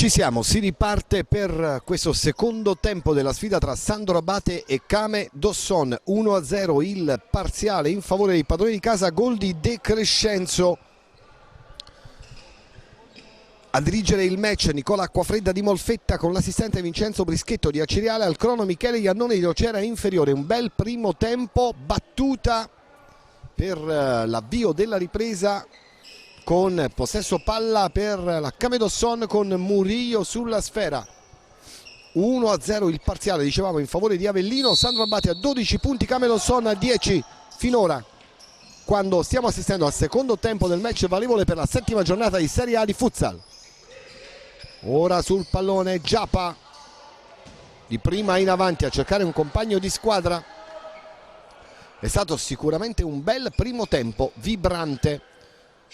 Ci siamo, si riparte per questo secondo tempo della sfida tra Sandro Abate e Kame Dosson. 1-0 il parziale in favore dei padroni di casa, gol di De Crescenzo. A dirigere il match Nicola Acquafredda di Molfetta con l'assistente Vincenzo Brischetto di Aciriale, al crono Michele Iannone di Nocera inferiore. Un bel primo tempo, battuta per l'avvio della ripresa con possesso palla per la Kame Dosson con Murillo sulla sfera. 1-0 il parziale, dicevamo, in favore di Avellino. Sandro Abate a 12 punti, Kame Dosson a 10 finora, quando stiamo assistendo al secondo tempo del match valevole per la settima giornata di Serie A di futsal. Ora sul pallone Giappa, di prima in avanti a cercare un compagno di squadra. È stato sicuramente un bel primo tempo, vibrante.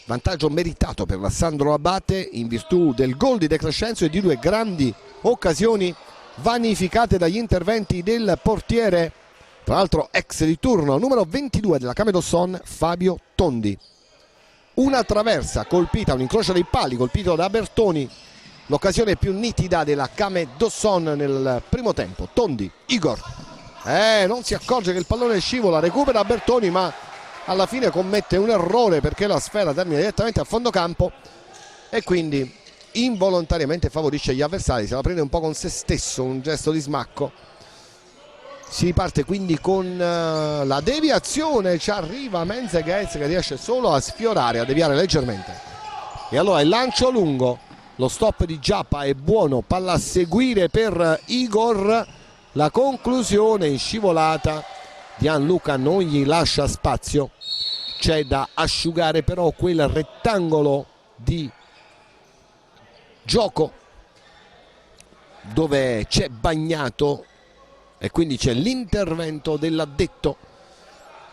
Vantaggio meritato per la Sandro Abate in virtù del gol di De Crescenzo e di due grandi occasioni vanificate dagli interventi del portiere, tra l'altro ex di turno, numero 22 della Kame Dosson, Fabio Tondi. Una traversa colpita, un incrocio dei pali colpito da Bertoni, l'occasione più nitida della Kame Dosson nel primo tempo. Tondi, Igor, non si accorge che il pallone scivola, recupera Bertoni ma alla fine commette un errore perché la sfera termina direttamente a fondo campo e quindi involontariamente favorisce gli avversari, se la prende un po' con se stesso, un gesto di smacco. Si parte quindi con la deviazione, ci arriva Menzeghez che riesce solo a sfiorare, a deviare leggermente, e allora il lancio lungo, lo stop di Giappa è buono, palla a seguire per Igor, la conclusione in scivolata. Gianluca non gli lascia spazio, c'è da asciugare però quel rettangolo di gioco dove c'è Bagnato e quindi c'è l'intervento dell'addetto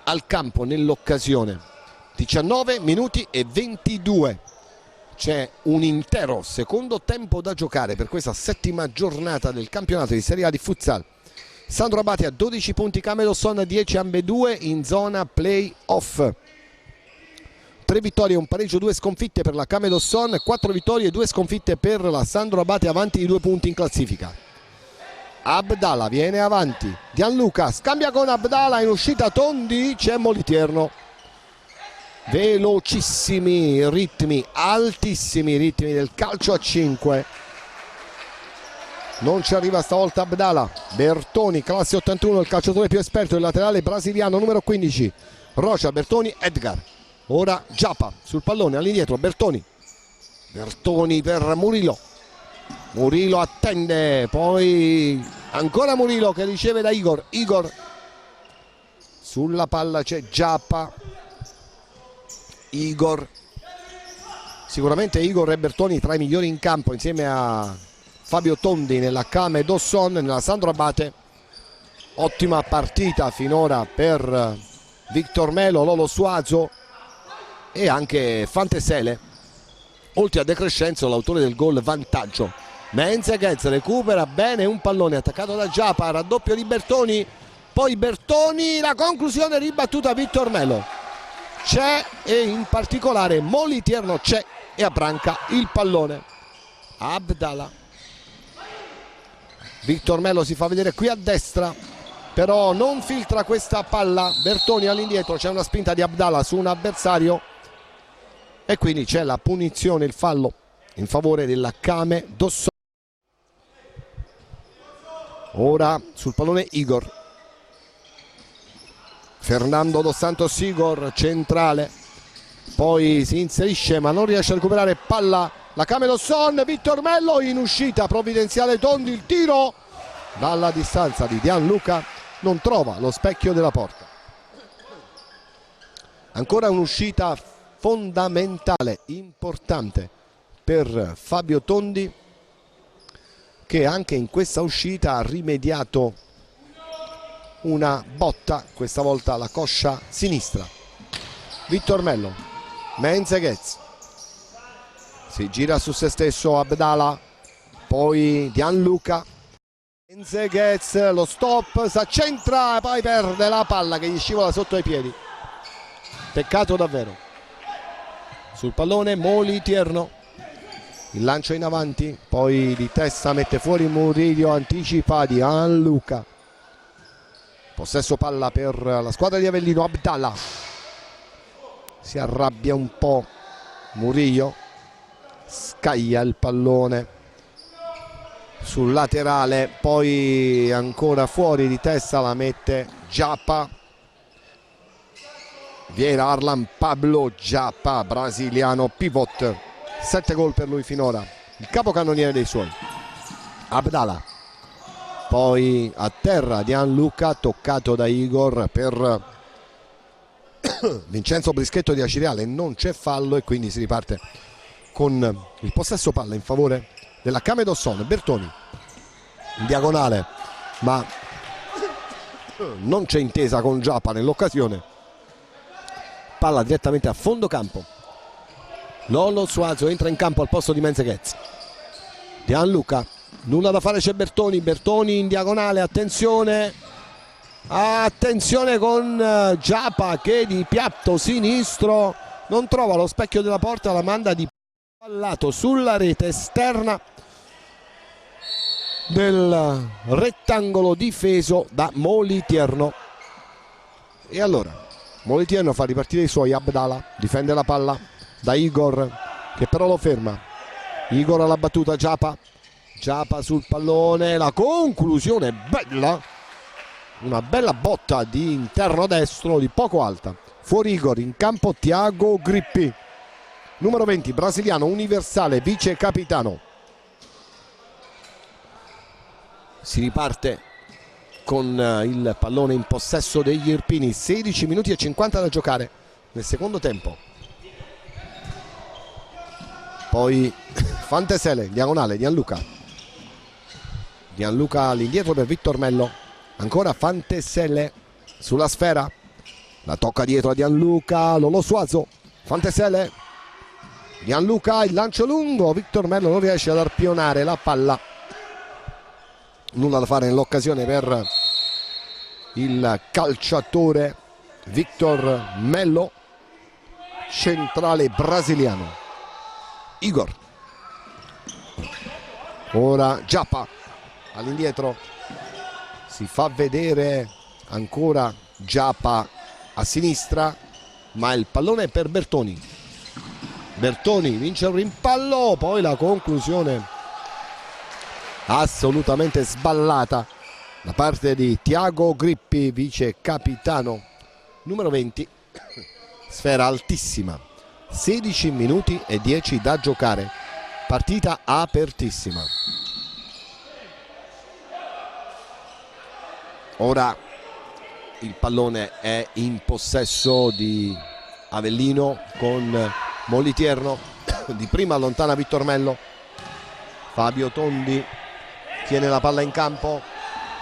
al campo nell'occasione. 19 minuti e 22, c'è un intero secondo tempo da giocare per questa settima giornata del campionato di Serie A di futsal. Sandro Abate a 12 punti, Kame Dosson a 10, ambedue in zona play-off. 3 vittorie, un pareggio, 2 sconfitte per la Kame Dosson, 4 vittorie e 2 sconfitte per la Sandro Abate, avanti di 2 punti in classifica. Abdala viene avanti, Gianluca scambia con Abdala, in uscita Tondi, c'è Molitierno. Velocissimi ritmi, altissimi ritmi del calcio a 5. Non ci arriva stavolta Abdala. Bertoni, classe 81, il calciatore più esperto, il laterale brasiliano numero 15. Rocha, Bertoni, Edgar. Ora Giappa sul pallone all'indietro, Bertoni per Murillo. Murillo attende, poi ancora Murillo che riceve da Igor. Sulla palla c'è Giappa. Sicuramente Igor e Bertoni tra i migliori in campo insieme a Fabio Tondi nella Kame Dosson, nella Sandro Abate. Ottima partita finora per Victor Melo, Lolo Suazo e anche Fantesele. Oltre a De Crescenzo, l'autore del gol, vantaggio. Menzeghez recupera bene un pallone attaccato da Giappa, raddoppio di Bertoni, poi Bertoni, la conclusione ribattuta Victor Melo. C'è, e in particolare Molitierno c'è e abbranca il pallone. Abdala. Victor Melo si fa vedere qui a destra, però non filtra questa palla. Bertoni all'indietro, c'è una spinta di Abdala su un avversario e quindi c'è la punizione, il fallo in favore della Kame Dosson. Ora sul pallone Igor. Fernando Dos Santos Igor, centrale, poi si inserisce ma non riesce a recuperare palla la Kame Dosson. Victor Melo in uscita, provvidenziale Tondi, il tiro dalla distanza di Gianluca non trova lo specchio della porta. Ancora un'uscita fondamentale, importante per Fabio Tondi, che anche in questa uscita ha rimediato una botta, questa volta alla coscia sinistra. Victor Melo, Menzeghez, si gira su se stesso Abdala, poi Gianluca. Menzeghez, lo stop, si accentra, poi perde la palla che gli scivola sotto ai piedi. Peccato davvero. Sul pallone Molitierno. il lancio in avanti, poi di testa mette fuori Murillo, anticipa di Gianluca. Possesso palla per la squadra di Avellino. Abdallah, si arrabbia un po' Murillo, scaglia il pallone sul laterale, poi ancora fuori di testa la mette Giappa. Viene Arlan Pablo Giappa, brasiliano pivot, 7 gol per lui finora, il capocannoniere dei suoi. Abdallah, poi a terra Gianluca, toccato da Igor per Vincenzo Brischetto di Acireale, non c'è fallo e quindi si riparte con il possesso palla in favore della Camedosson. Bertoni in diagonale, ma non c'è intesa con Giappa nell'occasione, palla direttamente a fondo campo. Lolo Suazo entra in campo al posto di Menzeghez. Gianluca, nulla da fare, c'è Bertoni. Bertoni in diagonale, attenzione, attenzione con Giappa che di piatto sinistro non trova lo specchio della porta, la manda di al lato sulla rete esterna del rettangolo difeso da Moliterno. E allora Moliterno fa ripartire i suoi. Abdallah difende la palla da Igor, che però lo ferma. Igor alla battuta, Giappa sul pallone, la conclusione bella, una bella botta di interno destro di poco alta. Fuori Igor, in campo Thiago Grippi, numero 20, brasiliano, universale, vice capitano. Si riparte con il pallone in possesso degli irpini. 16 minuti e 50 da giocare nel secondo tempo. Poi Fantesele, diagonale, Gianluca all'indietro per Victor Mello. Ancora Fantesele sulla sfera, la tocca dietro a Gianluca. Lolo Suazo, Fantesele, Gianluca, il lancio lungo, Victor Mello non riesce ad arpionare la palla. Nulla da fare nell'occasione per il calciatore Victor Mello, centrale brasiliano. Igor, ora Giappa all'indietro, si fa vedere ancora Giappa a sinistra, ma il pallone è per Bertoni. Bertoni vince il rimpallo, poi la conclusione assolutamente sballata da parte di Thiago Grippi, vice capitano, numero 20. Sfera altissima, 16 minuti e 10 da giocare, partita apertissima. Ora il pallone è in possesso di Avellino con Moliterno. Di prima allontana Victor Mello, Fabio Tondi tiene la palla in campo,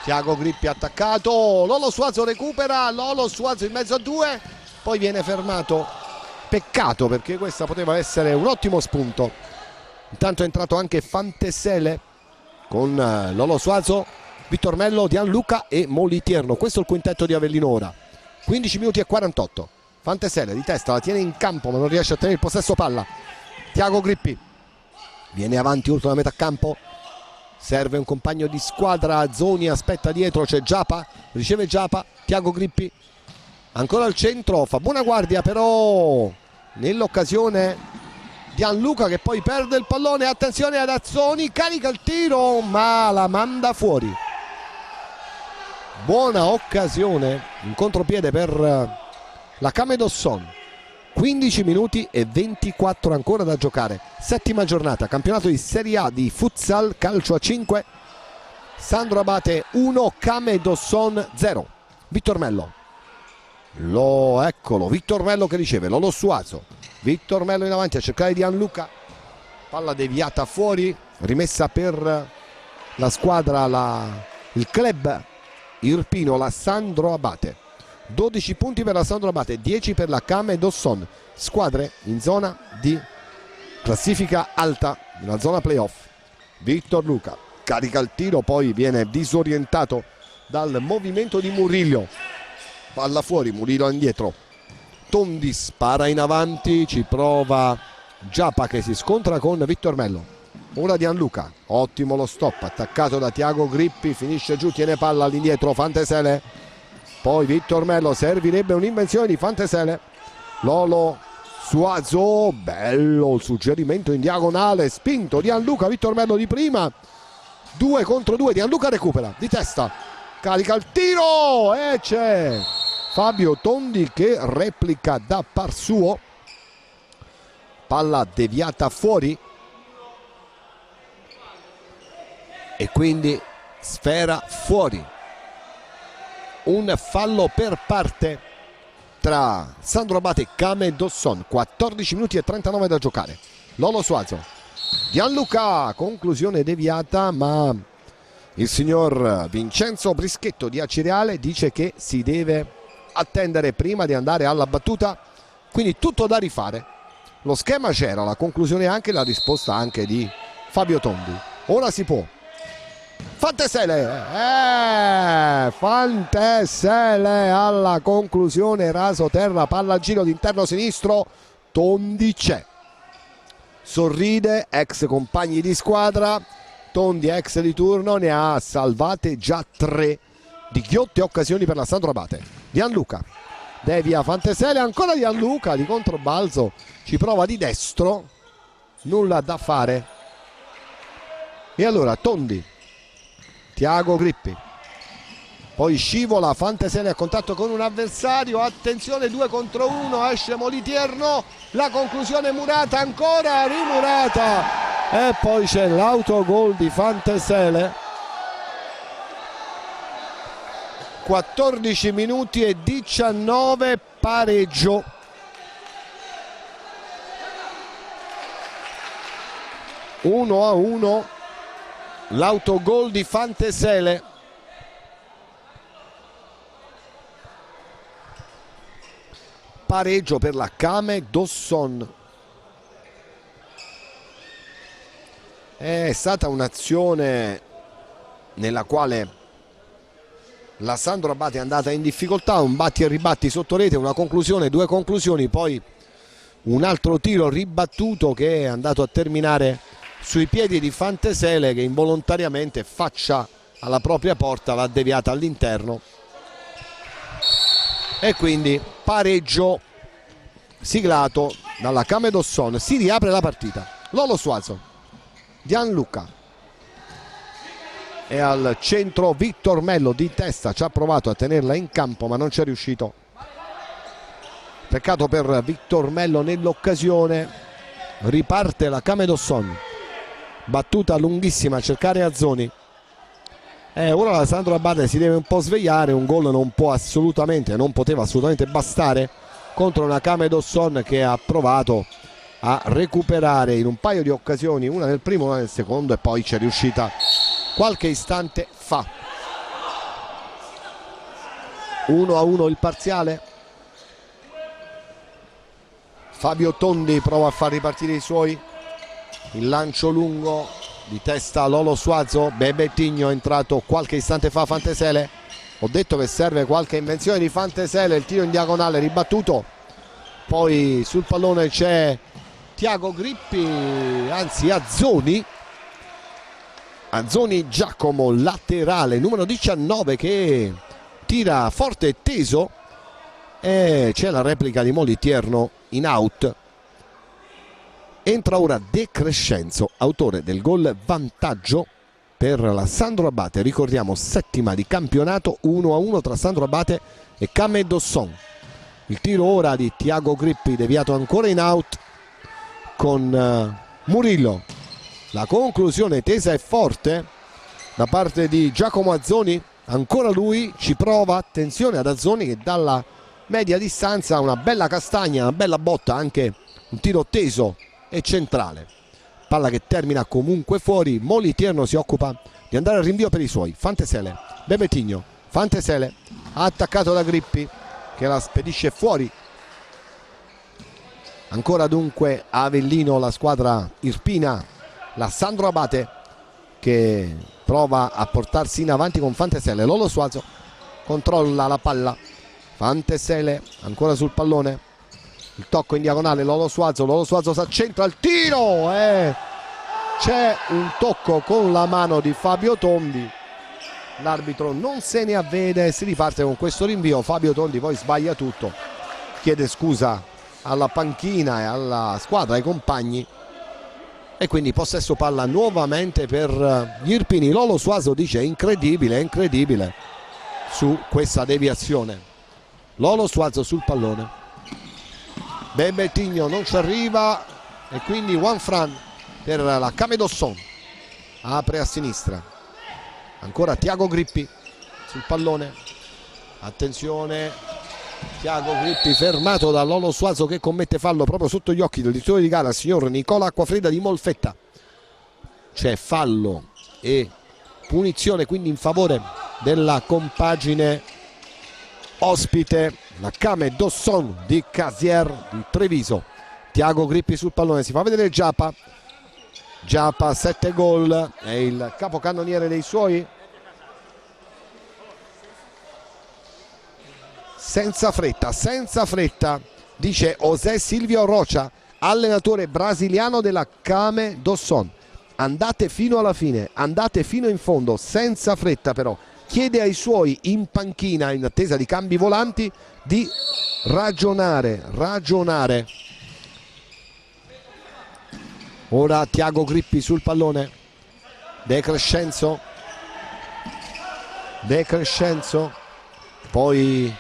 Thiago Grippi attaccato, Lolo Suazo recupera, Lolo Suazo in mezzo a due, poi viene fermato. Peccato, perché questa poteva essere un ottimo spunto. Intanto è entrato anche Fantesele con Lolo Suazo, Victor Mello, Gianluca e Moliterno. Questo è il quintetto di Avellino ora. 15 minuti e 48. Fantesele di testa la tiene in campo ma non riesce a tenere il possesso palla. Thiago Grippi viene avanti oltre la metà campo, serve un compagno di squadra, Zoni aspetta dietro, c'è Giappa, riceve Giappa, Thiago Grippi ancora al centro, fa buona guardia però nell'occasione Gianluca che poi perde il pallone. Attenzione ad Azzoni, carica il tiro ma la manda fuori. Buona occasione in contropiede per la Camedosson. 15 minuti e 24 ancora da giocare, settima giornata, campionato di Serie A di futsal, calcio a 5. Sandro Abate 1, Camedosson 0. Victor Mello, eccolo, Victor Mello che riceve, Lolo Suazo, Victor Mello in avanti a cercare di Gianluca, palla deviata fuori, rimessa per la squadra, il club irpino, la Sandro Abate. 12 punti per la Sandro Abate, 10 per la Camedosson, squadre in zona di classifica alta, nella zona playoff. Victor Luca carica il tiro, poi viene disorientato dal movimento di Murillo, palla fuori, Murillo indietro, Tondi spara in avanti, ci prova Giappa che si scontra con Victor Mello. Ora Gianluca, ottimo lo stop, attaccato da Tiago Grippi, finisce giù, tiene palla all'indietro Fantesele, poi Victor Mello, servirebbe un'invenzione di Fantesele. Lolo Suazo, bello il suggerimento in diagonale, spinto Gianluca, Victor Mello di prima, 2 contro 2, Gianluca recupera di testa, carica il tiro e c'è Fabio Tondi che replica da par suo, palla deviata fuori e quindi sfera fuori. Un fallo per parte tra Sandro Abate e Kame Dosson, 14 minuti e 39 da giocare. Lolo Suazo, Gianluca, conclusione deviata, ma il signor Vincenzo Brischetto di Acireale dice che si deve attendere prima di andare alla battuta, quindi tutto da rifare. Lo schema c'era, la conclusione anche, la risposta anche di Fabio Tondi. Ora si può. Fantesele, Fantesele alla conclusione, raso terra, palla a giro d'interno sinistro, Tondi c'è, sorride, ex compagni di squadra, Tondi ex di turno, ne ha salvate già 3 di ghiotte occasioni per la Sandro Abate. Gianluca devia Fantesele, ancora Gianluca di controbalzo, ci prova di destro, nulla da fare. E allora Tondi, Tiago Grippi, poi scivola Fantesele a contatto con un avversario, attenzione 2 contro 1, esce Molitierno, la conclusione murata, ancora rimurata e poi c'è l'autogol di Fantesele. 14 minuti e 19, pareggio. Uno a uno. L'autogol di Fantesele. Pareggio per la Kame Dosson. È stata un'azione nella quale la Sandro Abate è andata in difficoltà, un batti e ribatti sotto rete, una conclusione, 2 conclusioni, poi un altro tiro ribattuto che è andato a terminare sui piedi di Fantesele, che involontariamente, faccia alla propria porta, l'ha deviata all'interno e quindi pareggio siglato dalla Kame Dosson. Si riapre la partita. Lolo Suazo, Gianluca e al centro Victor Mello di testa, ci ha provato a tenerla in campo ma non ci è riuscito, peccato per Victor Mello nell'occasione. Riparte la Kame Dosson, battuta lunghissima a cercare Azzoni, ora la Sandro Abate si deve un po' svegliare, un gol non poteva assolutamente bastare contro una Kame Dosson che ha provato a recuperare in un paio di occasioni, una nel primo, una nel secondo, e poi ci è riuscita qualche istante fa. 1 a 1 il parziale. Fabio Tondi prova a far ripartire i suoi, il lancio lungo di testa Lolo Suazo, Bebetigno è entrato qualche istante fa. Fantesele, ho detto che serve qualche invenzione di Fantesele, il tiro in diagonale ribattuto, poi sul pallone c'è Tiago Grippi, anzi Azzoni Giacomo, laterale numero 19, che tira forte e teso e c'è la replica di Molitierno in out. Entra ora De Crescenzo, autore del gol vantaggio per la Sandro Abate, ricordiamo settima di campionato, 1 a 1 tra Sandro Abate e Kame Dosson. Il tiro ora di Tiago Grippi, deviato ancora in out con Murillo, la conclusione tesa e forte da parte di Giacomo Azzoni, ancora lui ci prova, attenzione ad Azzoni che dalla media distanza ha una bella castagna, una bella botta, anche un tiro teso e centrale, palla che termina comunque fuori. Molitierno si occupa di andare al rinvio per i suoi. Fantesele, Bebetigno, Fantesele attaccato da Grippi che la spedisce fuori. Ancora dunque Avellino, la squadra irpina, la Sandro Abate che prova a portarsi in avanti con Fantesele. Lolo Suazo controlla la palla, Fantesele ancora sul pallone, il tocco in diagonale, Lolo Suazo si accentra, il tiro c'è un tocco con la mano di Fabio Tondi, l'arbitro non se ne avvede, si riparte con questo rinvio. Fabio Tondi poi sbaglia tutto, chiede scusa alla panchina e alla squadra, ai compagni, e quindi possesso palla nuovamente per gli irpini. Lolo Suazo dice incredibile, incredibile su questa deviazione. Lolo Suazo sul pallone, Bebetinho non ci arriva e quindi Juan Fran per la Camedosson, apre a sinistra, ancora Tiago Grippi sul pallone, attenzione, Tiago Grippi fermato da Lolo Suazo che commette fallo proprio sotto gli occhi del direttore di gara, il signor Nicola Acquafredda di Molfetta. C'è fallo e punizione quindi in favore della compagine ospite, la Camedosson di Casier di Treviso. Tiago Grippi sul pallone, si fa vedere Giappa, 7 gol, è il capocannoniere dei suoi. Senza fretta, dice José Silvio Rocha, allenatore brasiliano della Camedosson. Andate fino alla fine, andate fino in fondo, senza fretta però. Chiede ai suoi in panchina, in attesa di cambi volanti, di ragionare. Ora Tiago Grippi sul pallone, De Crescenzo, poi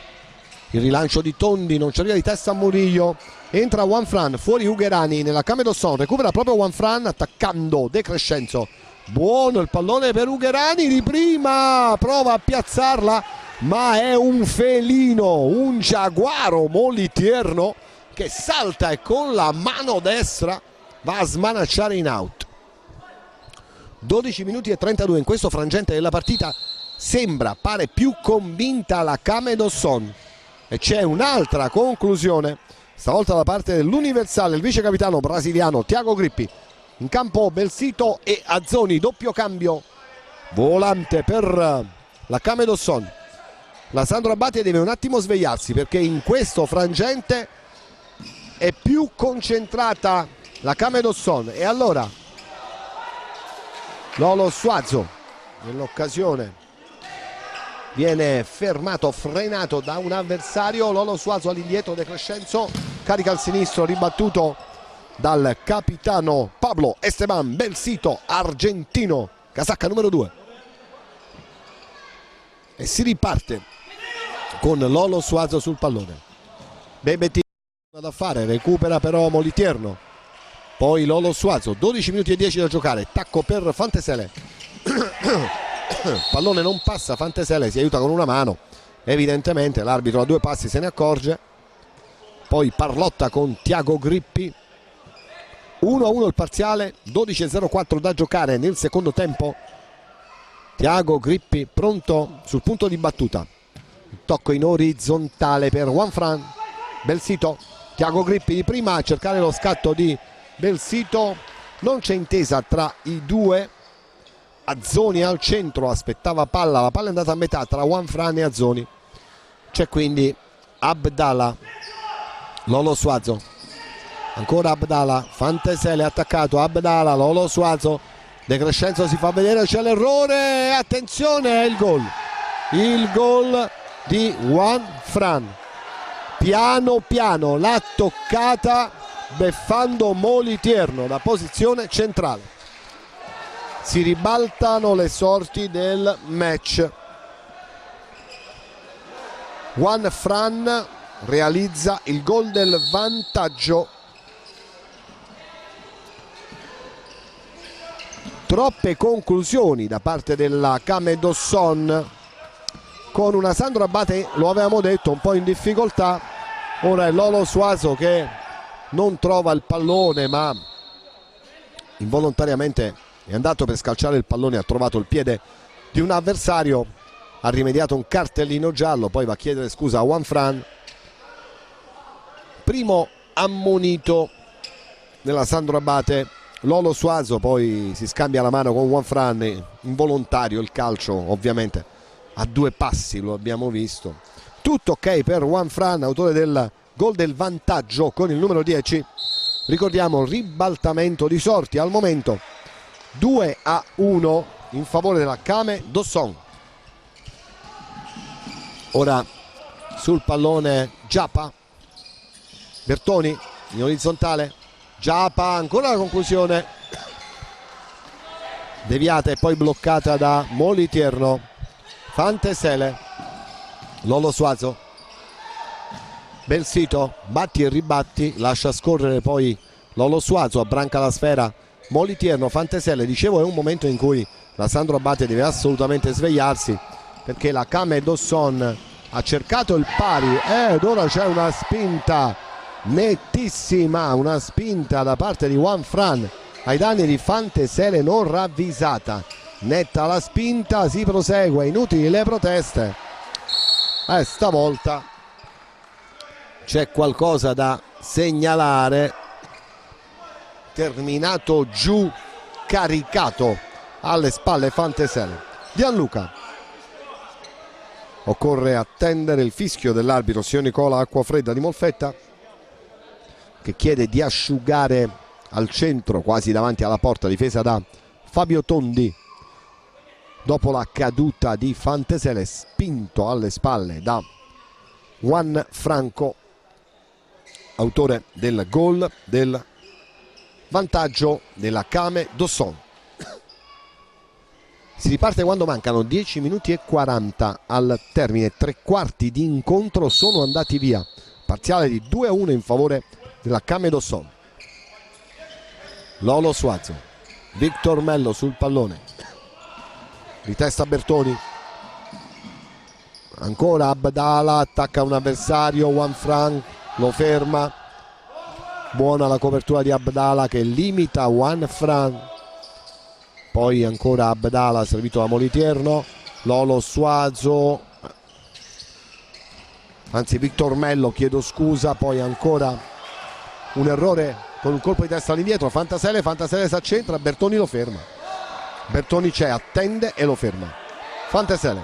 il rilancio di Tondi, non ci arriva di testa a Murillo, entra Juan Fran, fuori Ugherani nella Camedosson, recupera proprio Juan Fran attaccando De Crescenzo, buono il pallone per Ugherani di prima, prova a piazzarla ma è un felino, un giaguaro molitierno che salta e con la mano destra va a smanacciare in out. 12 minuti e 32 in questo frangente della partita, pare più convinta la Camedosson e c'è un'altra conclusione, stavolta da parte dell'Universale, il vice capitano brasiliano Tiago Grippi. In campo Belsito e Azzoni, doppio cambio volante per la Camedosson. La Sandro Abate deve un attimo svegliarsi perché in questo frangente è più concentrata la Camedosson, e allora Lolo Suazo nell'occasione viene fermato, frenato da un avversario. Lolo Suazo all'indietro, De Crescenzo carica al sinistro, ribattuto dal capitano Pablo Esteban Belsito, argentino, casacca numero 2, e si riparte con Lolo Suazo sul pallone. Bebetti da fare, recupera però Molitierno, poi Lolo Suazo, 12 minuti e 10 da giocare, tacco per Fantesele, pallone non passa, Fantesele si aiuta con una mano, evidentemente l'arbitro a 2 passi se ne accorge, poi Parlotta con Tiago Grippi, 1-1 il parziale, 12:04 da giocare nel secondo tempo. Tiago Grippi pronto sul punto di battuta, il tocco in orizzontale per Juan Fran, Belsito, Tiago Grippi di prima a cercare lo scatto di Belsito, non c'è intesa tra i due, Azzoni al centro, aspettava palla, la palla è andata a metà tra Juan Fran e Azzoni, c'è quindi Abdallah, Lolo Suazo, ancora Abdallah, Fantesele attaccato, Abdallah, Lolo Suazo, De Crescenzo si fa vedere, c'è l'errore, attenzione, è il gol di Juan Fran, piano piano l'ha toccata beffando Molitierno da posizione centrale. Si ribaltano le sorti del match. Juan Fran realizza il gol del vantaggio. Troppe conclusioni da parte della Camedosson, con una Sandro Abate, lo avevamo detto, un po' in difficoltà. Ora è Lolo Suazo che non trova il pallone, ma involontariamente è andato per scalciare il pallone, ha trovato il piede di un avversario, ha rimediato un cartellino giallo, poi va a chiedere scusa a Juan Fran, primo ammonito nella Sandro Abate. Lolo Suazo poi si scambia la mano con Juan Fran, involontario il calcio, ovviamente a 2 passi lo abbiamo visto. Tutto ok per Juan Fran, autore del gol del vantaggio con il numero 10. Ricordiamo il ribaltamento di sorti al momento. 2-1 in favore della Kame Dosson. Ora sul pallone Giappa, Bertoni in orizzontale, Giappa, ancora la conclusione deviata e poi bloccata da Moliterno. Fantesele, Lolo Suazo, Belsito, batti e ribatti, lascia scorrere poi Lolo Suazo, abbranca la sfera Moliterno. Fantesele, dicevo, è un momento in cui la Sandro Abate deve assolutamente svegliarsi, perché la Kame Dosson ha cercato il pari ed ora c'è una spinta nettissima, una spinta da parte di Juan Fran ai danni di Fantesele non ravvisata. Netta la spinta, si prosegue, inutili le proteste. Stavolta c'è qualcosa da segnalare. Terminato giù, caricato alle spalle Fantesele. Gianluca. Occorre attendere il fischio dell'arbitro signor Nicola Acquafredda di Molfetta, che chiede di asciugare al centro, quasi davanti alla porta, difesa da Fabio Tondi, dopo la caduta di Fantesele, spinto alle spalle da Juan Franco, autore del gol del vantaggio della Kame Dosson. Si riparte quando mancano 10 minuti e 40 al termine. 3/4 di incontro sono andati via. Parziale di 2-1 in favore della Kame Dosson. Lolo Suazo, Victor Mello sul pallone, ritesta Bertoni, ancora Abdala, attacca un avversario, Juan Fran lo ferma. Buona la copertura di Abdala che limita Juan Fran. Poi ancora Abdala servito da Moliterno. Lolo Suazo, anzi Victor Mello, chiedo scusa. Poi ancora un errore con un colpo di testa all'indietro. Fantesele si accentra, Bertoni lo ferma. Bertoni c'è, attende e lo ferma. Fantesele,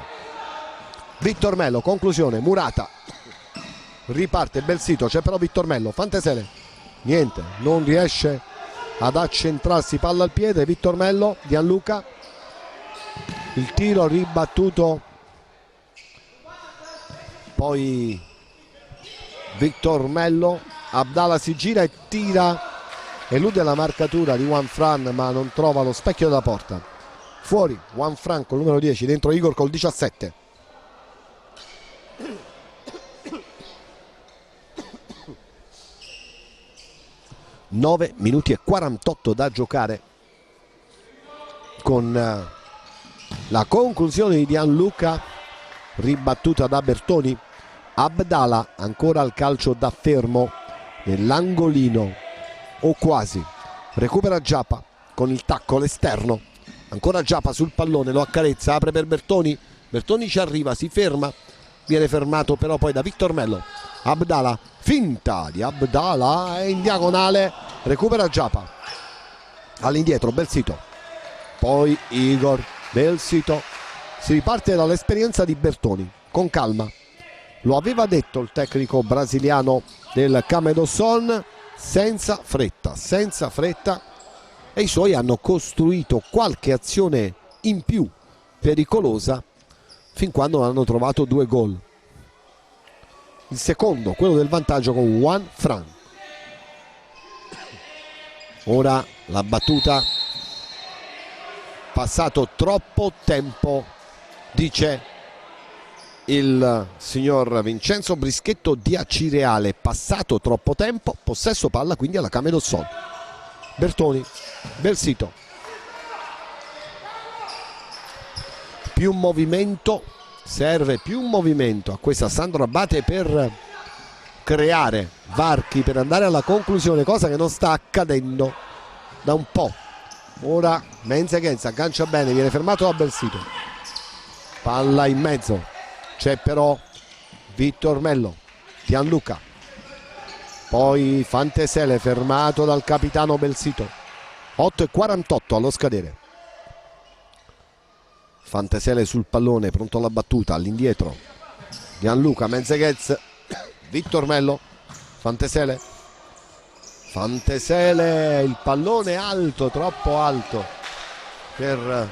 Victor Mello, conclusione, Murata, riparte Belsito, c'è però Victor Mello. Fantesele niente, non riesce ad accentrarsi, palla al piede. Victor Mello, Gianluca, il tiro ribattuto, poi Victor Mello, Abdala si gira e tira, elude la marcatura di Juan Fran ma non trova lo specchio della porta. Fuori Juan Fran col numero 10, dentro Igor col 17. Nove minuti e 48 da giocare, con la conclusione di Gianluca ribattuta da Bertoni. Abdala ancora al calcio da fermo nell'angolino o quasi, recupera Giappa con il tacco all'esterno, ancora Giappa sul pallone, lo accarezza, apre per Bertoni, Bertoni ci arriva, si ferma, viene fermato però poi da Victor Mello. Abdala, finta di Abdala, è in diagonale, recupera Giappa, all'indietro Belsito, poi Igor, Belsito, si riparte dall'esperienza di Bertoni, con calma, lo aveva detto il tecnico brasiliano del Kame Dosson, senza fretta, e i suoi hanno costruito qualche azione in più pericolosa fin quando non hanno trovato 2 gol. Il secondo, quello del vantaggio, con Juan Fran. Ora la battuta, passato troppo tempo, dice il signor Vincenzo Brischetto di Acireale, passato troppo tempo, possesso palla quindi alla Kame Dosson. Bertoni, Belsito, più movimento, serve più movimento a questa Sandro Abate per creare varchi, per andare alla conclusione, cosa che non sta accadendo da un po'. Ora Menzeghens aggancia bene, viene fermato da Belsito, palla in mezzo, c'è però Victor Mello, Gianluca, poi Fantesele fermato dal capitano Belsito. 8:48 allo scadere. Fantesele sul pallone, pronto alla battuta, all'indietro Gianluca, Menzeghens, Victor Mello, Fantesele, il pallone alto, troppo alto, per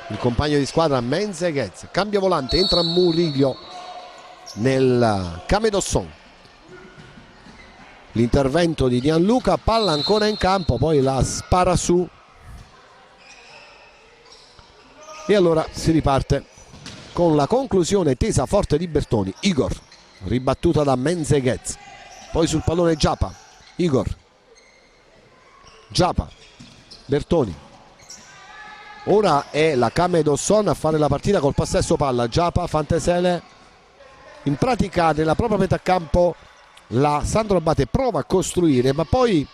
il compagno di squadra Menzeghez. Cambia volante, entra Murillo nel Camedosson. L'intervento di Gianluca, palla ancora in campo, poi la spara su e allora si riparte con la conclusione tesa forte di Bertoni. Igor, ribattuta da Menzeghez, poi sul pallone Giapa, Igor, Giapa, Bertoni. Ora è la Camedosson a fare la partita col possesso palla. Giapa, Fantesele, in pratica nella propria metà campo la Sandro Abate prova a costruire, ma poi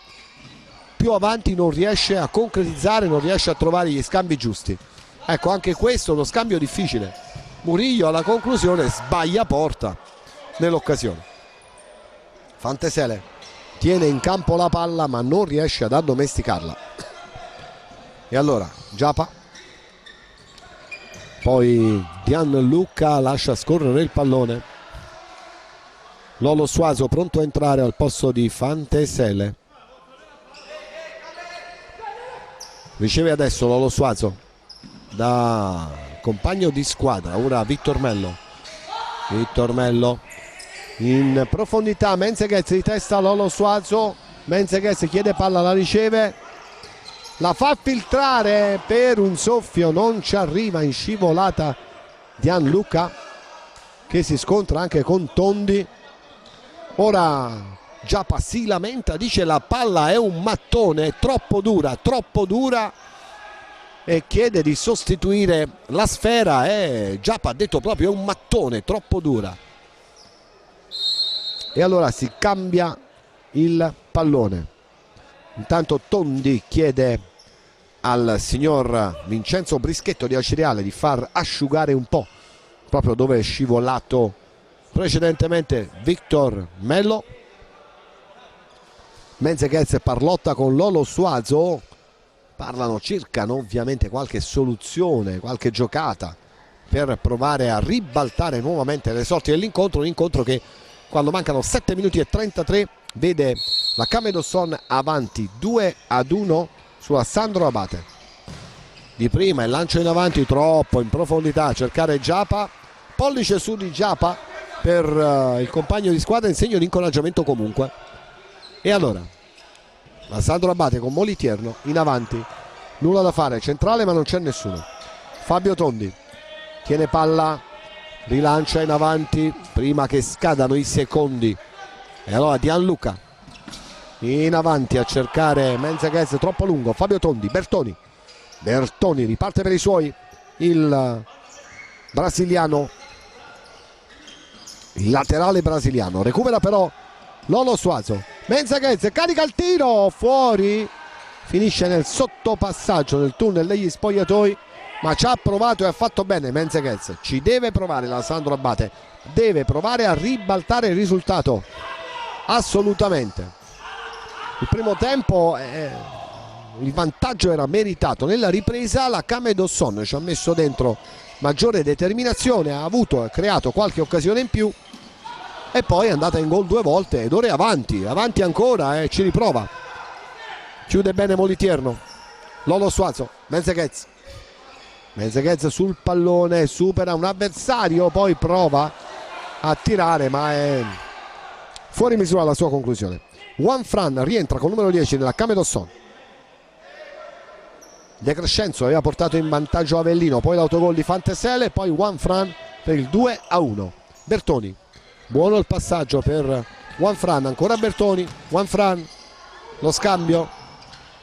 più avanti non riesce a concretizzare, non riesce a trovare gli scambi giusti. Ecco, anche questo è uno scambio difficile. Murillo alla conclusione sbaglia porta nell'occasione. Fantesele tiene in campo la palla ma non riesce ad addomesticarla. E allora Giapa, poi Gianluca lascia scorrere il pallone. Lolo Suazo pronto a entrare al posto di Fantesele. Riceve adesso Lolo Suazo da compagno di squadra. Ora Victor Mello. Victor Mello in profondità. Menzeghez di testa, Lolo Suazo. Menzeghez chiede palla, la riceve, la fa filtrare per un soffio, non ci arriva, in scivolata Gianluca che si scontra anche con Tondi. Ora Giapa si lamenta, dice la palla è un mattone, troppo dura e chiede di sostituire la sfera. Giapa ha detto proprio è un mattone, troppo dura. E allora si cambia il pallone. Intanto Tondi chiede al signor Vincenzo Brischetto di Acireale di far asciugare un po' proprio dove è scivolato precedentemente Victor Mello. Menzeghez parlotta con Lolo Suazo, parlano, cercano ovviamente qualche soluzione, qualche giocata per provare a ribaltare nuovamente le sorti dell'incontro. Un incontro che quando mancano 7 minuti e 33 vede la Camedosson avanti 2-1 sulla Sandro Abate. Di prima il lancio in avanti troppo in profondità a cercare Giapa, pollice su di Giapa per il compagno di squadra in segno di incoraggiamento comunque. E allora la Sandro Abate con Molitierno in avanti, nulla da fare, centrale ma non c'è nessuno. Fabio Tondi tiene palla, rilancia in avanti prima che scadano i secondi. E allora Gianluca in avanti a cercare Menzeghez, troppo lungo. Fabio Tondi, Bertoni riparte per i suoi, il brasiliano, il laterale brasiliano. Recupera però Lolo Suazo. Menzeghez carica il tiro, fuori, finisce nel sottopassaggio nel tunnel degli spogliatoi, ma ci ha provato e ha fatto bene Menzeghez. Ci deve provare la Sandro Abate, deve provare a ribaltare il risultato, assolutamente. Il primo tempo il vantaggio era meritato, nella ripresa la Camedosson ci ha messo dentro maggiore determinazione, ha creato qualche occasione in più e poi è andata in gol 2 volte ed ora è avanti ancora e ci riprova. Chiude bene Molitierno. Lolo Suazo, Menzeghez sul pallone, supera un avversario, poi prova a tirare ma è fuori misura la sua conclusione. Juan Fran rientra con numero 10 nella Camedosson. De Crescenzo aveva portato in vantaggio Avellino, poi l'autogol di Fantesele, poi Juan Fran per il 2-1. Bertoni, buono il passaggio per Juan Fran, ancora Bertoni, Juan Fran, lo scambio,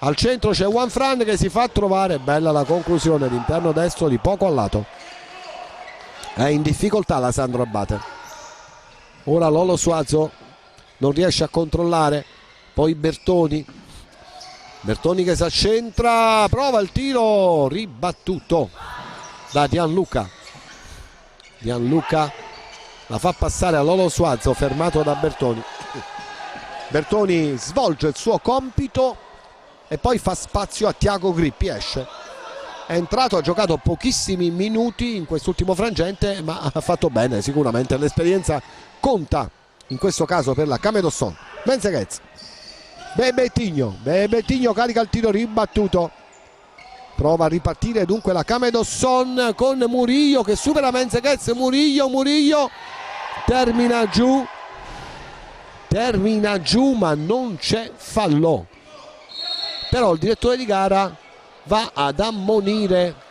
al centro c'è Juan Fran che si fa trovare, bella la conclusione d'interno destro di poco a lato. È in difficoltà la Sandro Abate. Ora Lolo Suazo non riesce a controllare, poi Bertoni che si accentra, prova il tiro, ribattuto da Gianluca la fa passare a Lolo Suazo, fermato da Bertoni svolge il suo compito e poi fa spazio a Tiago Grippi, esce, è entrato, ha giocato pochissimi minuti in quest'ultimo frangente ma ha fatto bene, sicuramente l'esperienza conta in questo caso per la Camedosson. Menzeghez, Bebetinho carica il tiro ribattuto Prova a ripartire dunque la Camedosson con Murillo che supera Menzeghez. Murillo termina giù ma non c'è fallo. Però il direttore di gara va ad ammonire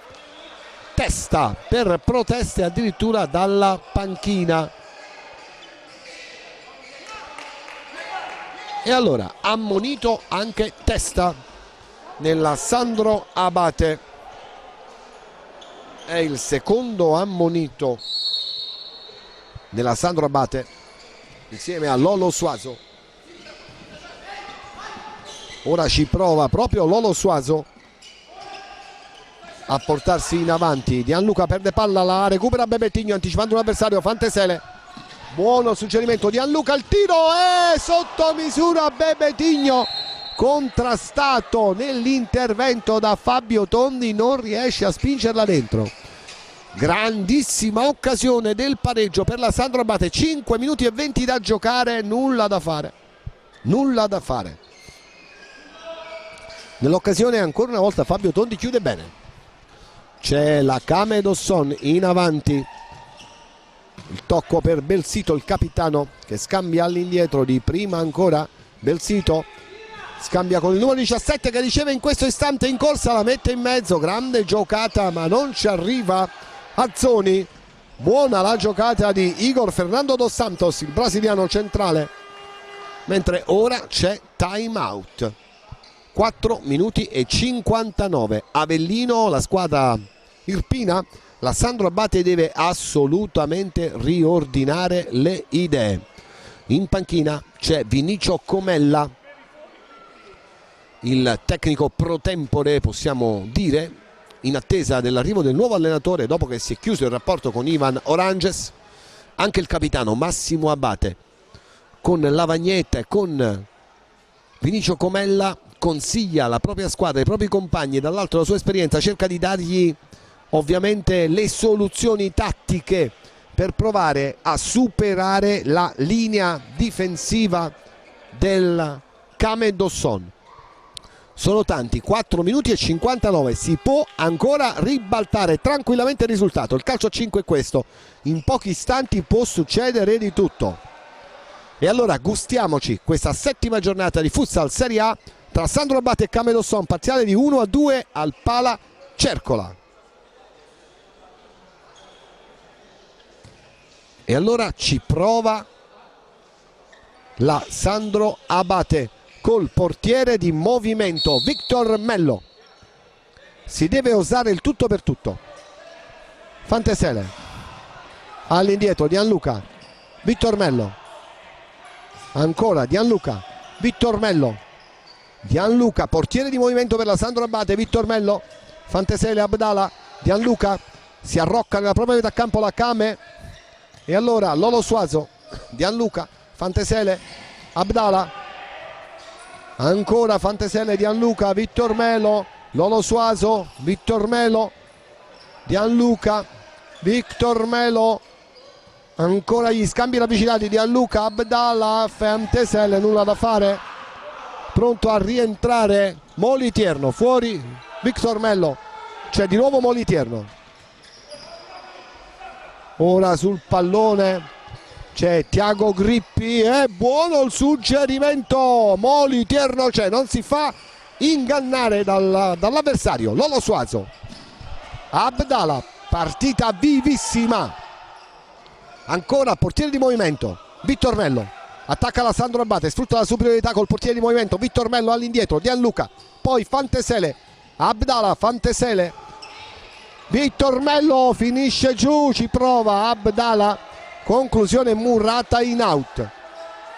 Testa per proteste addirittura dalla panchina. E allora ammonito anche Testa nella Sandro Abate. È il secondo ammonito nella Sandro Abate insieme a Lolo Suazo. Ora ci prova proprio Lolo Suazo a portarsi in avanti. Gianluca perde palla, la recupera Bebetigno anticipando un avversario. Fantesele, buono suggerimento. Gianluca, il tiro è sotto misura. Bebetigno contrastato nell'intervento da Fabio Tondi, non riesce a spingerla dentro. Grandissima occasione del pareggio per la Sandro Abate. 5 minuti e 20 da giocare, nulla da fare. Nell'occasione ancora una volta Fabio Tondi chiude bene. C'è la Camedosson in avanti, il tocco per Belsito, il capitano, che scambia all'indietro di prima ancora. Belsito scambia con il numero 17 che riceve in questo istante in corsa, la mette in mezzo, grande giocata ma non ci arriva Azzoni. Buona la giocata di Igor Fernando dos Santos, il brasiliano centrale, mentre ora c'è time out. 4 minuti e 59. Avellino, la squadra irpina, la Sandro Abate deve assolutamente riordinare le idee. In panchina c'è Vinicio Comella, il tecnico pro tempore, possiamo dire, in attesa dell'arrivo del nuovo allenatore dopo che si è chiuso il rapporto con Ivan Oranges. Anche il capitano Massimo Abate con Lavagnetta e con Vinicio Comella consiglia la propria squadra, i propri compagni, e dall'altro la sua esperienza cerca di dargli ovviamente le soluzioni tattiche per provare a superare la linea difensiva del Camedosson. Sono tanti, 4 minuti e 59, si può ancora ribaltare tranquillamente il risultato. Il calcio a 5 è questo, in pochi istanti può succedere di tutto. E allora gustiamoci questa 7ª giornata di Futsal Serie A tra Sandro Abate e Camedosson, parziale di 1-2 al Pala Cercola. E allora ci prova la Sandro Abate col portiere di movimento Victor Mello. Si deve osare il tutto per tutto. Fantesele all'indietro, Gianluca, Victor Mello, ancora Gianluca, Victor Mello, Gianluca, portiere di movimento per la Sandro Abate, Victor Mello, Fantesele, Abdala, Gianluca, si arrocca nella propria metà campo la Came. E allora Lolo Suazo, Gianluca, Fantesele, Abdala, ancora Fantesele, Gianluca, Victor Melo, Lolo Suazo, Victor Melo, Gianluca, Victor Melo, ancora gli scambi ravvicinati, Gianluca, Abdala, Fantesele, nulla da fare, pronto a rientrare Molitierno, fuori Victor Melo, c'è di nuovo Molitierno. Ora sul pallone c'è Tiago Grippi, è buono il suggerimento, Molitierno c'è, non si fa ingannare dall'avversario. Lolo Suazo, Abdala, partita vivissima, ancora portiere di movimento Victor Mello, attacca la Sandro Abate, sfrutta la superiorità col portiere di movimento Victor Mello all'indietro, Gianluca, poi Fantesele, Abdala, Fantesele, Victor Mello finisce giù, ci prova Abdala, conclusione Murata in out.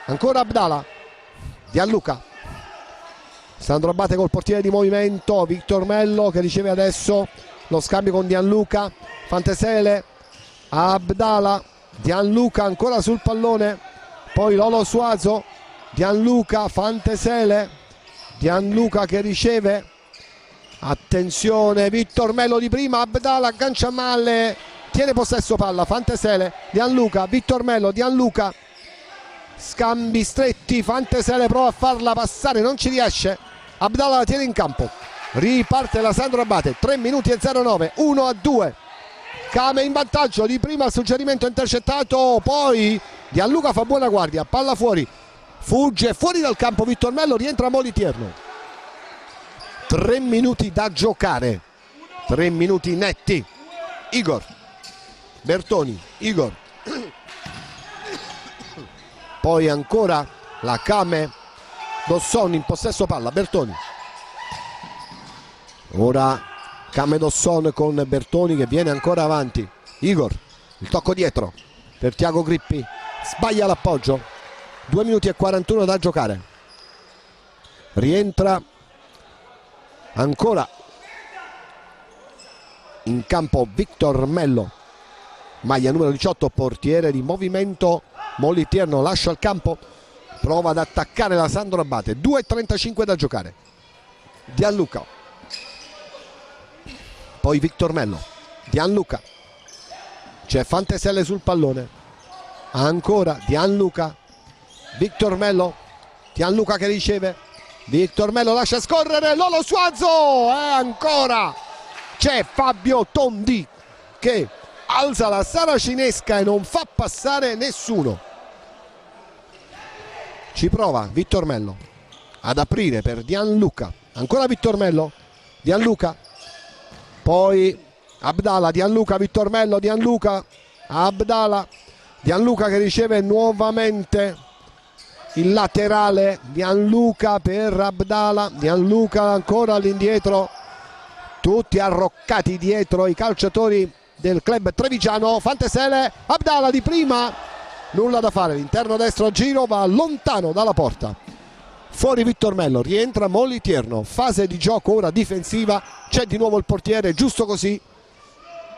Ancora Abdala, Gianluca, Sandro Abate col portiere di movimento Victor Mello che riceve adesso lo scambio con Gianluca, Fantesele, Abdala, Gianluca ancora sul pallone, poi Lolo Suazo, Gianluca, Fantesele, Gianluca che riceve, attenzione Victor Mello di prima, Abdala aggancia male, tiene possesso palla, Fantesele, Gianluca, Victor Mello, Gianluca, scambi stretti, Fantesele prova a farla passare, non ci riesce, Abdala la tiene in campo, Riparte la Sandro Abate, 3 minuti e 09, 1-2. Kame in vantaggio, di prima il suggerimento intercettato, poi Gianluca fa buona guardia, palla fuori, fugge fuori dal campo Vittor Mello, rientra Molitierno. 3 minuti da giocare, 3 minuti netti. Igor Bertoni, Igor, poi ancora la Kame Dosson in possesso palla, Bertoni. Ora Kame Dosson con Bertoni che viene ancora avanti. Igor, il tocco dietro per Tiago Grippi, sbaglia l'appoggio. 2 minuti e 41 da giocare. Rientra ancora in campo Victor Mello, maglia numero 18, portiere di Movimento Molitierno. Lascia il campo, prova ad attaccare la Sandro Abate. 2:35 da giocare. Gianluca, poi Victor Mello, Gianluca, c'è Fanteselle sul pallone, ancora Gianluca, Victor Mello, Gianluca che riceve, Victor Mello lascia scorrere, Lolo Suazo, e ancora c'è Fabio Tondi che alza la saracinesca e non fa passare nessuno. Ci prova Victor Mello ad aprire per Gianluca, ancora Victor Mello, Gianluca, poi Abdala, Gianluca, Victor Mello, Gianluca, Abdala, Gianluca che riceve nuovamente il laterale, Gianluca per Abdala, Gianluca ancora all'indietro, tutti arroccati dietro i calciatori del club trevigiano. Fanteselle, Abdala di prima, nulla da fare, l'interno destro a giro va lontano dalla porta. Fuori Victor Mello, rientra Molitierno, fase di gioco ora difensiva, c'è di nuovo il portiere, giusto così,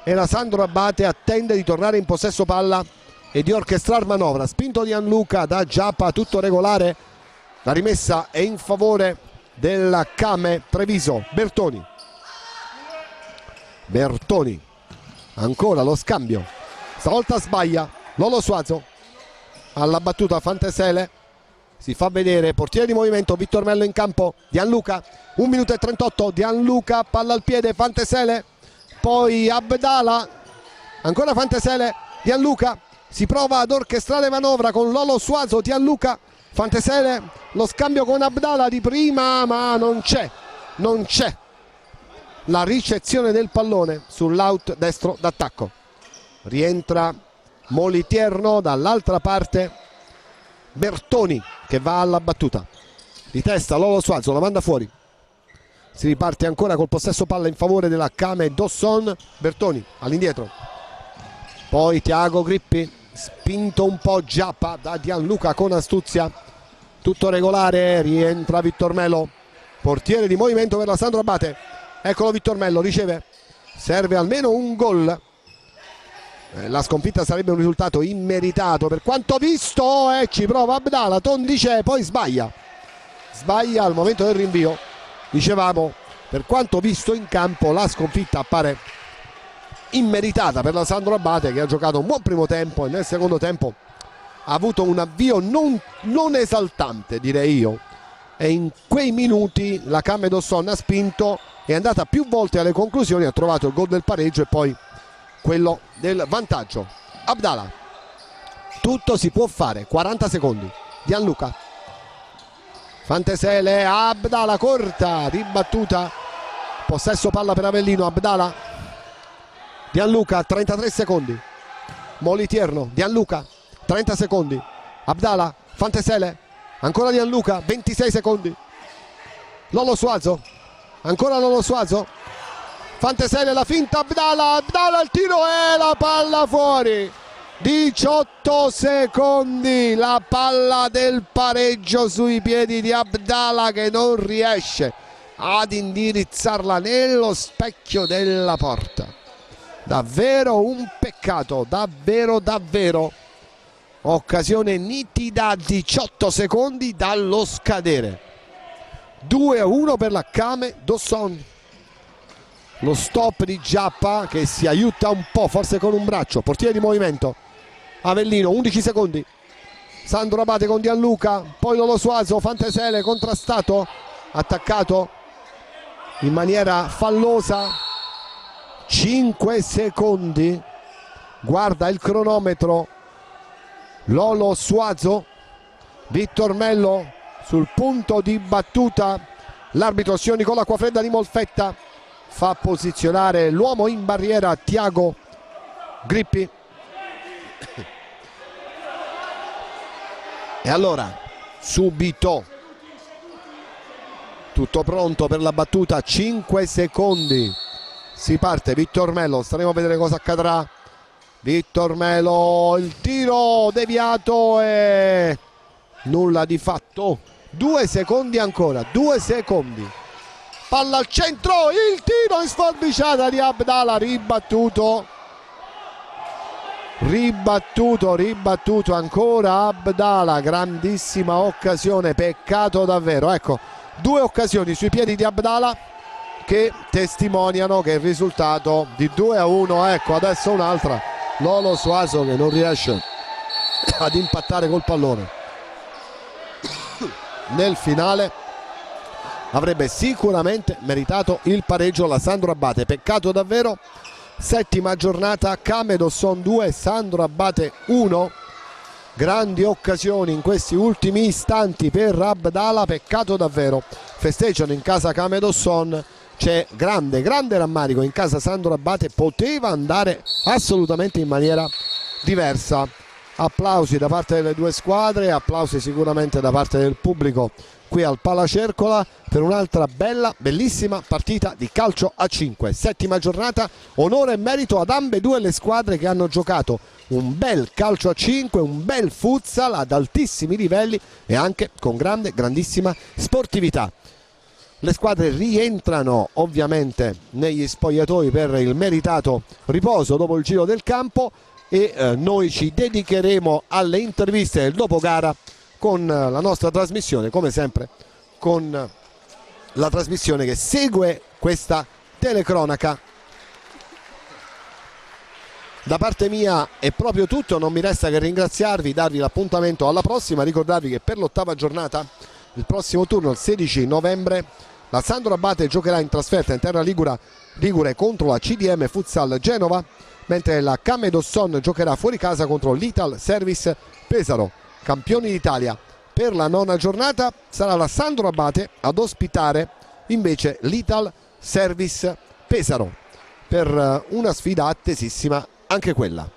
e la Sandro Abate attende di tornare in possesso palla e di orchestrare manovra. Spinto Gianluca da Giappa, tutto regolare, la rimessa è in favore della Kame Treviso. Bertoni, Bertoni, ancora lo scambio, stavolta sbaglia Lolo Suazo, alla battuta Fanteselle, si fa vedere, portiere di Movimento, Victor Mello in campo, Gianluca, 1 minuto e 38, Gianluca, palla al piede, Fanteselle, poi Abdala, ancora Fanteselle, Gianluca, si prova ad orchestrare manovra con Lolo Suazo, Gianluca, Fanteselle, lo scambio con Abdala di prima, ma non c'è la ricezione del pallone sull'out destro d'attacco. Rientra Molitierno, dall'altra parte Bertoni che va alla battuta, di testa Lolo Suazo, la manda fuori, si riparte ancora col possesso palla in favore della Kame Dosson. Bertoni all'indietro, poi Tiago Grippi, spinto un po' Giappa da Gianluca con astuzia, tutto regolare, rientra Victor Mello, portiere di Movimento per la Sandro Abate. Eccolo Victor Mello, riceve, serve almeno un gol, la sconfitta sarebbe un risultato immeritato per quanto visto, e ci prova Abdala, Tondi c'è, poi sbaglia al momento del rinvio. Dicevamo, per quanto visto in campo la sconfitta appare immeritata per la Sandro Abate, che ha giocato un buon primo tempo e nel secondo tempo ha avuto un avvio non esaltante, direi io, e in quei minuti la Kame Dosson ha spinto, è andata più volte alle conclusioni, ha trovato il gol del pareggio e poi quello del vantaggio. Abdala, tutto si può fare, 40 secondi, Gianluca, Fanteselle, Abdala corta, ribattuta, possesso palla per Avellino, Abdala, Gianluca, 33 secondi, Molitierno, Gianluca, 30 secondi, Abdala, Fanteselle, ancora Gianluca, 26 secondi, Lolo Suazo, ancora Lolo Suazo, Fanteselle, la finta, Abdala il tiro e la palla fuori. 18 secondi, la palla del pareggio sui piedi di Abdala, che non riesce ad indirizzarla nello specchio della porta. Davvero un peccato, davvero occasione nitida, 18 secondi dallo scadere. 2-1 per la Kame Dosson. Lo stop di Giappa che si aiuta un po', forse con un braccio, portiere di Movimento Avellino, 11 secondi, Sandro Abate con Gianluca, poi Lolo Suazo, Fanteselle contrastato, attaccato in maniera fallosa. 5 secondi, guarda il cronometro Lolo Suazo. Vittor Mello sul punto di battuta, l'arbitro signor Nicola Acquafredda di Molfetta fa posizionare l'uomo in barriera Tiago Grippi. E allora subito tutto pronto per la battuta, 5 secondi, si parte. Vittor Mello, staremo a vedere cosa accadrà. Vittor Mello, il tiro deviato e nulla di fatto. 2 secondi ancora, 2 secondi. Palla al centro, il tiro in sforbiciata di Abdala, ribattuto ancora Abdala, grandissima occasione, peccato davvero. Ecco, 2 occasioni sui piedi di Abdala che testimoniano che il risultato di 2-1. Ecco, adesso un'altra, Lolo Suazo che non riesce ad impattare col pallone. Nel finale avrebbe sicuramente meritato il pareggio la Sandro Abate, peccato davvero. Settima giornata, Camedosson 2, Sandro Abate 1. Grandi occasioni in questi ultimi istanti per Abdala, peccato davvero. Festeggiano in casa Camedosson, c'è grande rammarico in casa Sandro Abate, poteva andare assolutamente in maniera diversa. Applausi da parte delle due squadre, applausi sicuramente da parte del pubblico qui al Palacercola per un'altra bellissima partita di calcio a 5. Settima giornata, onore e merito ad ambedue le squadre che hanno giocato un bel calcio a 5, un bel futsal ad altissimi livelli e anche con grandissima sportività. Le squadre rientrano ovviamente negli spogliatoi per il meritato riposo dopo il giro del campo e noi ci dedicheremo alle interviste del dopo gara con la nostra trasmissione, come sempre con la trasmissione che segue questa telecronaca. Da parte mia è proprio tutto, non mi resta che ringraziarvi, darvi l'appuntamento alla prossima, ricordarvi che per l'8ª giornata, il prossimo turno il 16 novembre, la Sandro Abate giocherà in trasferta in terra ligure contro la CDM Futsal Genova, mentre la Camedosson giocherà fuori casa contro l'Ital Service Pesaro. Campioni d'Italia per la 9ª giornata sarà la Sandro Abate ad ospitare invece l'Ital Service Pesaro per una sfida attesissima anche quella.